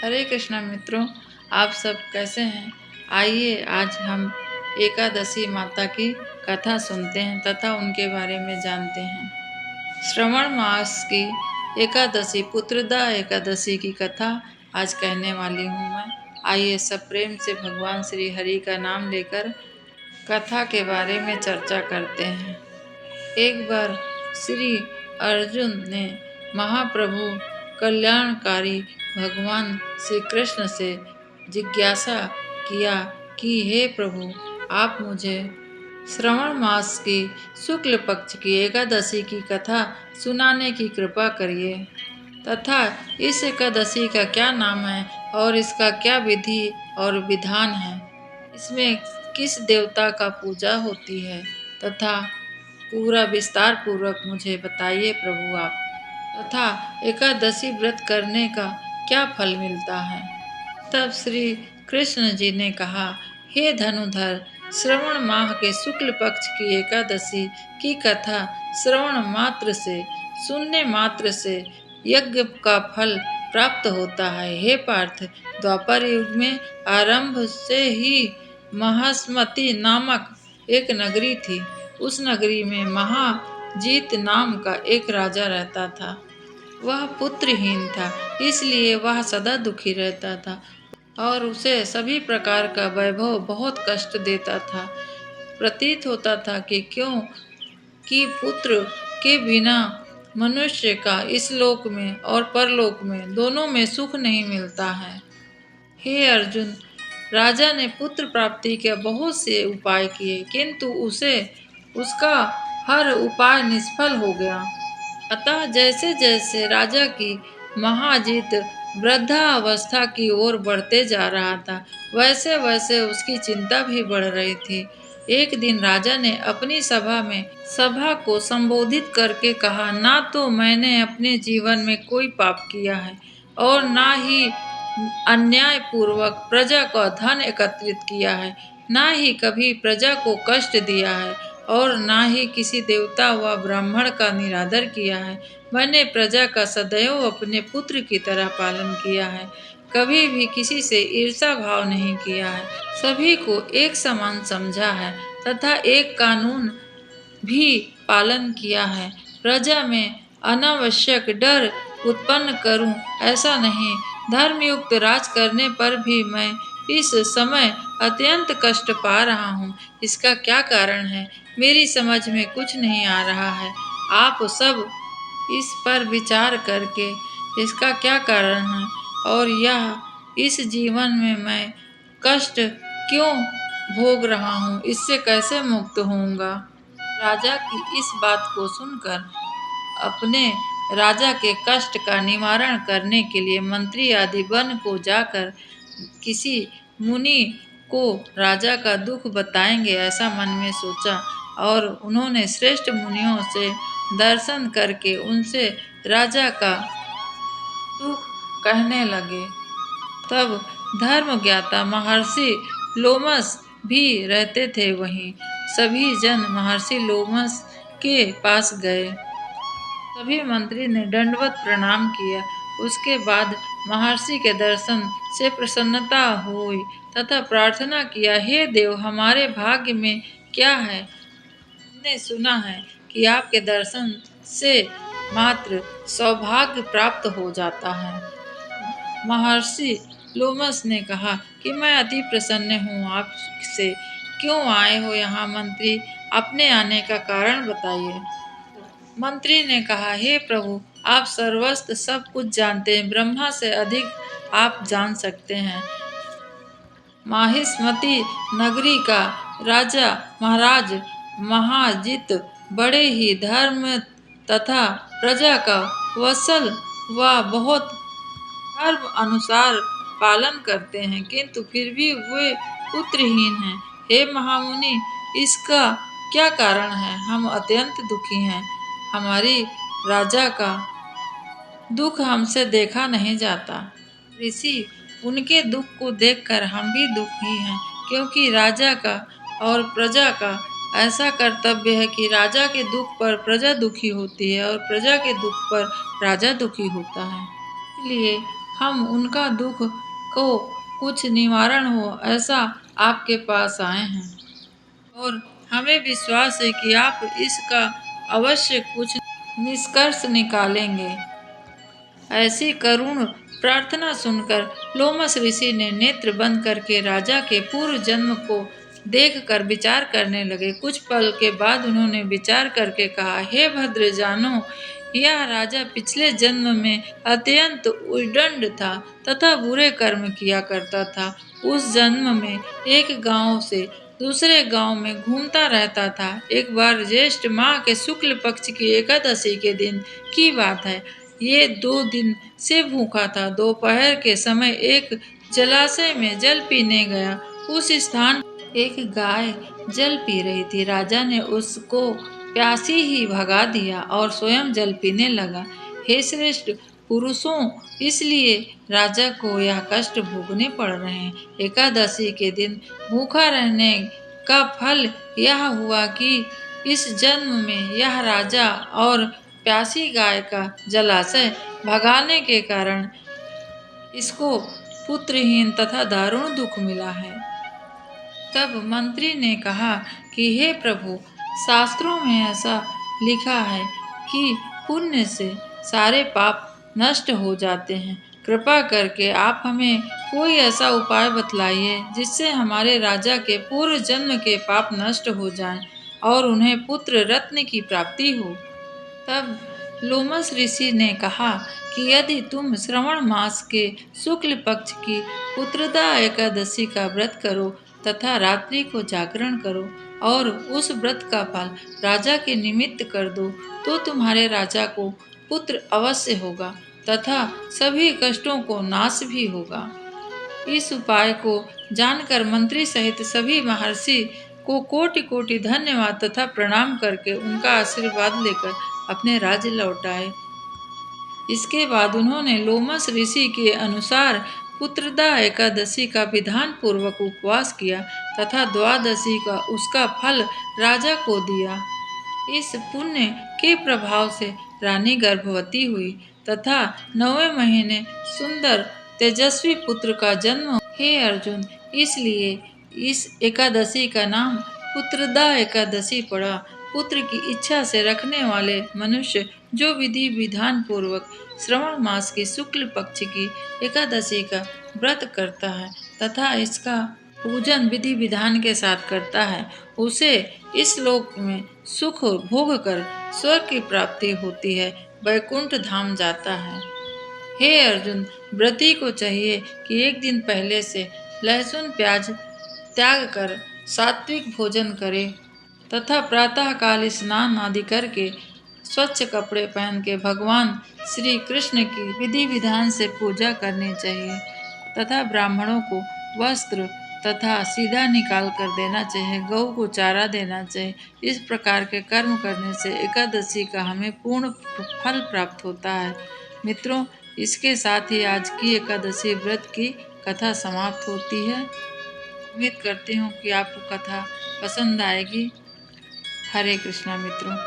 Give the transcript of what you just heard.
हरे कृष्णा मित्रों, आप सब कैसे हैं। आइए आज हम एकादशी माता की कथा सुनते हैं तथा उनके बारे में जानते हैं। श्रवण मास की एकादशी पुत्रदा एकादशी की कथा आज कहने वाली हूँ मैं। आइए सब प्रेम से भगवान श्री हरि का नाम लेकर कथा के बारे में चर्चा करते हैं। एक बार श्री अर्जुन ने महाप्रभु कल्याणकारी भगवान श्री कृष्ण से जिज्ञासा किया कि हे प्रभु, आप मुझे श्रवण मास की शुक्ल पक्ष की एकादशी की कथा सुनाने की कृपा करिए तथा इस एकादशी का क्या नाम है और इसका क्या विधि और विधान है, इसमें किस देवता का पूजा होती है तथा पूरा विस्तार पूर्वक मुझे बताइए प्रभु आप। तथा एकादशी व्रत करने का क्या फल मिलता है। तब श्री कृष्ण जी ने कहा, हे धनुधर, श्रवण माह के शुक्ल पक्ष की एकादशी की कथा श्रवण मात्र से, सुनने मात्र से यज्ञ का फल प्राप्त होता है। हे पार्थ, द्वापर युग में आरंभ से ही महास्मति नामक एक नगरी थी। उस नगरी में महाजीत नाम का एक राजा रहता था। वह पुत्रहीन था, इसलिए वह सदा दुखी रहता था और उसे सभी प्रकार का वैभव बहुत कष्ट देता था। प्रतीत होता था कि क्यों कि पुत्र के बिना मनुष्य का इस लोक में और परलोक में दोनों में सुख नहीं मिलता है। हे अर्जुन, राजा ने पुत्र प्राप्ति के बहुत से उपाय किए, किंतु उसे उसका हर उपाय निष्फल हो गया। अतः जैसे जैसे राजा की महाजीत वृद्धावस्था की ओर बढ़ते जा रहा था, वैसे वैसे उसकी चिंता भी बढ़ रही थी। एक दिन राजा ने अपनी सभा में सभा को संबोधित करके कहा, ना तो मैंने अपने जीवन में कोई पाप किया है और ना ही अन्याय पूर्वक प्रजा का धन एकत्रित किया है, ना ही कभी प्रजा को कष्ट दिया है और ना ही किसी देवता व ब्राह्मण का निरादर किया है। मैंने प्रजा का सदैव अपने पुत्र की तरह पालन किया है, कभी भी किसी से ईर्षा भाव नहीं किया है, सभी को एक समान समझा है तथा एक कानून भी पालन किया है। प्रजा में अनावश्यक डर उत्पन्न करूं, ऐसा नहीं। धर्मयुक्त राज करने पर भी मैं इस समय अत्यंत कष्ट पा रहा हूँ। इसका क्या कारण है, मेरी समझ में कुछ नहीं आ रहा है। आप सब इस पर विचार करके इसका क्या कारण है और यह इस जीवन में मैं कष्ट क्यों भोग रहा हूँ, इससे कैसे मुक्त होऊंगा। राजा की इस बात को सुनकर अपने राजा के कष्ट का निवारण करने के लिए मंत्री आदि वन को जाकर किसी मुनि को राजा का दुख बताएंगे, ऐसा मन में सोचा और उन्होंने श्रेष्ठ मुनियों से दर्शन करके उनसे राजा का दुख कहने लगे। तब धर्म ज्ञाता महर्षि लोमस भी रहते थे वहीं। सभी जन महर्षि लोमस के पास गए। सभी मंत्री ने दंडवत प्रणाम किया। उसके बाद महर्षि के दर्शन से प्रसन्नता हुई तथा प्रार्थना किया, हे देव, हमारे भाग्य में क्या है। हमने सुना है कि आपके दर्शन से मात्र सौभाग्य प्राप्त हो जाता है। महर्षि लोमस ने कहा कि मैं अति प्रसन्न हूँ आपसे। क्यों आए हो यहाँ मंत्री, अपने आने का कारण बताइए। मंत्री ने कहा, हे प्रभु, आप सर्वस्व सब कुछ जानते हैं, ब्रह्मा से अधिक आप जान सकते हैं। माहिष्मति नगरी का राजा महाराज महाजित बड़े ही धर्म तथा प्रजा का वत्सल व बहुत धर्म अनुसार पालन करते हैं, किंतु फिर भी वे पुत्रहीन हैं। हे महामुनि, इसका क्या कारण है। हम अत्यंत दुखी हैं। हमारी राजा का दुख हमसे देखा नहीं जाता। ऋषि, उनके दुख को देखकर हम भी दुखी हैं, क्योंकि राजा का और प्रजा का ऐसा कर्तव्य है कि राजा के दुख पर प्रजा दुखी होती है और प्रजा के दुख पर राजा दुखी होता है। इसलिए हम उनका दुख को कुछ निवारण हो ऐसा आपके पास आए हैं और हमें विश्वास है कि आप इसका अवश्य कुछ निष्कर्ष निकालेंगे। ऐसी करुण प्रार्थना सुनकर लोमस ऋषि ने नेत्र बंद करके राजा के पूर्व जन्म को देखकर विचार करने लगे। कुछ पल के बाद उन्होंने विचार करके कहा, हे भद्रजानो, यह राजा पिछले जन्म में अत्यंत उद्दंड था तथा बुरे कर्म किया करता था। उस जन्म में एक गांव से दूसरे गांव में घूमता रहता था। एक बार ज्येष्ठ माह के शुक्ल पक्ष की एकादशी के दिन की बात है। ये 2 दिन से भूखा था। दोपहर के समय एक जलाशय में जल पीने गया। उस स्थान एक गाय जल पी रही थी। राजा ने उसको प्यासी ही भगा दिया और स्वयं जल पीने लगा। हे श्रेष्ठ पुरुषों, इसलिए राजा को यह कष्ट भोगने पड़ रहे हैं। एकादशी के दिन भूखा रहने का फल यह हुआ कि इस जन्म में यह राजा और प्यासी गाय का जलाशय भगाने के कारण इसको पुत्रहीन तथा दारुण दुख मिला है। तब मंत्री ने कहा कि हे प्रभु, शास्त्रों में ऐसा लिखा है कि पुण्य से सारे पाप नष्ट हो जाते हैं। कृपा करके आप हमें कोई ऐसा उपाय बतलाइए जिससे हमारे राजा के पूर्व जन्म के पाप नष्ट हो जाएं और उन्हें पुत्र रत्न की प्राप्ति हो। तब लोमस ऋषि ने कहा कि यदि तुम श्रवण मास के शुक्ल पक्ष की पुत्रदा एकादशी का व्रत करो तथा रात्रि को जागरण करो और उस व्रत का फल राजा के निमित्त कर दो, तो तुम्हारे राजा को पुत्र अवश्य होगा तथा सभी कष्टों को नाश भी होगा। इस उपाय को जानकर मंत्री सहित सभी महर्षि को कोटि कोटि धन्यवाद तथा प्रणाम करके उनका आशीर्वाद लेकर अपने राज्य लौट आए। इसके बाद उन्होंने लोमस ऋषि के अनुसार पुत्रदा एकादशी का विधान पूर्वक उपवास किया तथा द्वादशी का उसका फल राजा को दिया। इस पुण्य के प्रभाव से रानी गर्भवती हुई तथा 9वें महीने सुंदर तेजस्वी पुत्र का जन्म। हे अर्जुन, इसलिए इस एकादशी का नाम पुत्रदा एकादशी पड़ा। पुत्र की इच्छा से रखने वाले मनुष्य जो विधि विधान पूर्वक श्रवण मास की शुक्ल पक्ष की एकादशी का व्रत करता है तथा इसका पूजन विधि विधान के साथ करता है, उसे इस लोक में सुख भोग कर स्वर्ग की प्राप्ति होती है, वैकुंठ धाम जाता है। हे अर्जुन, व्रती को चाहिए कि एक दिन पहले से लहसुन प्याज त्याग कर सात्विक भोजन करे तथा प्रातः काल स्नान आदि करके स्वच्छ कपड़े पहन के भगवान श्री कृष्ण की विधि विधान से पूजा करनी चाहिए तथा ब्राह्मणों को वस्त्र तथा सीधा निकाल कर देना चाहिए, गौ को चारा देना चाहिए। इस प्रकार के कर्म करने से एकादशी का हमें पूर्ण फल प्राप्त होता है। मित्रों, इसके साथ ही आज की एकादशी व्रत की कथा समाप्त होती है। उम्मीद करती हूँ कि आपको कथा पसंद आएगी। हरे कृष्णा मित्रों।